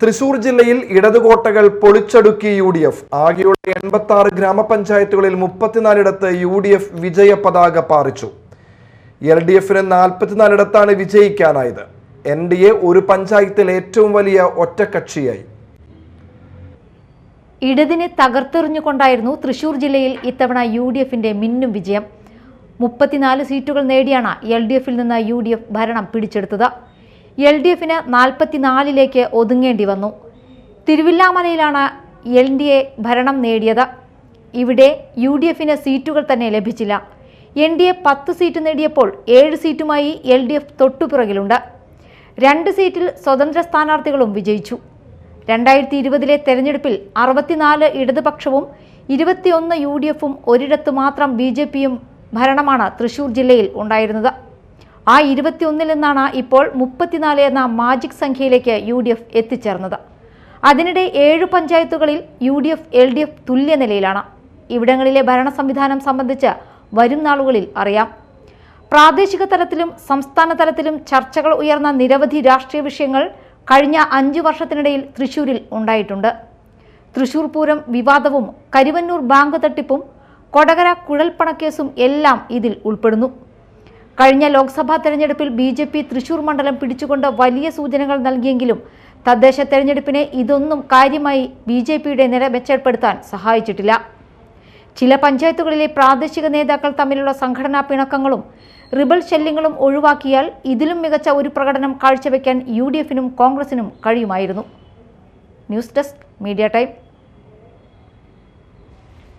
തൃശൂർ ജില്ലയിൽ ഇടതുകോട്ടകൾ പൊളിച്ചടുക്കി UDF. ആകെയുള്ള 86 ഗ്രാമപഞ്ചായത്തുകളിൽ 34ഇടത്ത് UDF വിജയ പതാക പാറിച്ചു. LDFന് 44ഇടത്താണ് വിജയിക്കാനായത്. NDA ഒരു പഞ്ചായത്തിൽ ഏറ്റവും വലിയ ഒറ്റക്കക്ഷിയായി. ഇടതിനെ തകർത്തെറിഞ്ഞുകൊണ്ടായിരുന്നു തൃശൂർ ജില്ലയിൽ ഇത്തവണ UDFന്റെ മിന്നും വിജയം. 34 സീറ്റുകൾ നേടിയാണ് LDFൽ നിന്ന് UDF ഭരണം പിടിച്ചെടുത്തത്. LDFന് 44ലേക്ക് ഒതുങ്ങേണ്ടി വന്നു. തിരുവില്ലാമലയിലാണ് NDA ഭരണം നേടിയത്. ഇവിടെ UDFന് സീറ്റുകൾ തന്നെ ലഭിച്ചില്ല. NDA 10 സീറ്റ് നേടിയപ്പോൾ 7 സീറ്റുമായി LDF തൊട്ടുപിറകിലുണ്ട്. 2 സീറ്റിൽ സ്വതന്ത്ര സ്ഥാനാർത്ഥികളും വിജയിച്ചു. 2020 തെരഞ്ഞെടുപ്പിൽ 64 ഇടതുപക്ഷവും 21 UDFും ഒരിടത്ത് മാത്രം BJPയും ഭരണമാണ് തൃശൂർ ജില്ലയിൽ ഉണ്ടായിരുന്നത്. ആ 21ൽ നിന്നാണ് ഇപ്പോൾ 34 എന്ന മാജിക് സംഖ്യയിലേക്ക് UDF എത്തിച്ചേർന്നത്. അതിനിടെ 7 പഞ്ചായത്തുകളിൽ UDF LDF തുല്യ നിലയിലാണ്. ഇവിടങ്ങളിലെ ഭരണ സംവിധാനം സംബന്ധിച്ച് വരും നാളുകളിൽ അറിയാം. പ്രാദേശിക തലത്തിലും സംസ്ഥാന തലത്തിലും ചർച്ചകൾ ഉയർന്ന നിരവധി രാഷ്ട്രീയ വിഷയങ്ങൾ കഴിഞ്ഞ 5 വർഷത്തിനിടയിൽ തൃശൂരിൽ ഉണ്ടായിട്ടുണ്ട്. തൃശൂർ പൂരം വിവാദവും കരുവന്നൂർ ബാങ്ക് തട്ടിപ്പും കൊടകര കുഴൽപ്പണക്കേസും എല്ലാം ഇതിൽ ഉൾപ്പെടുന്നു. കഴിഞ്ഞ ലോക്സഭാ തെരഞ്ഞെടുപ്പിൽ BJP തൃശൂർ മണ്ഡലം പിടിച്ചുകൊണ്ട് വലിയ സൂചനകൾ നൽകിയെങ്കിലും തദ്ദേശ തെരഞ്ഞെടുപ്പിനെ ഇതൊന്നും കാര്യമായി BJPയുടെ നില മെച്ചപ്പെടുത്താൻ സഹായിച്ചിട്ടില്ല. ചില പഞ്ചായത്തുകളിലെ പ്രാദേശിക നേതാക്കൾ തമ്മിലുള്ള സംഘടനാ പിണക്കങ്ങളും റിബൽ ശല്യങ്ങളും ഒഴിവാക്കിയാൽ ഇതിലും മികച്ച ഒരു പ്രകടനം കാഴ്ചവെക്കാൻ UDFനും കോൺഗ്രസിനും കഴിയുമായിരുന്നു. News desk media time.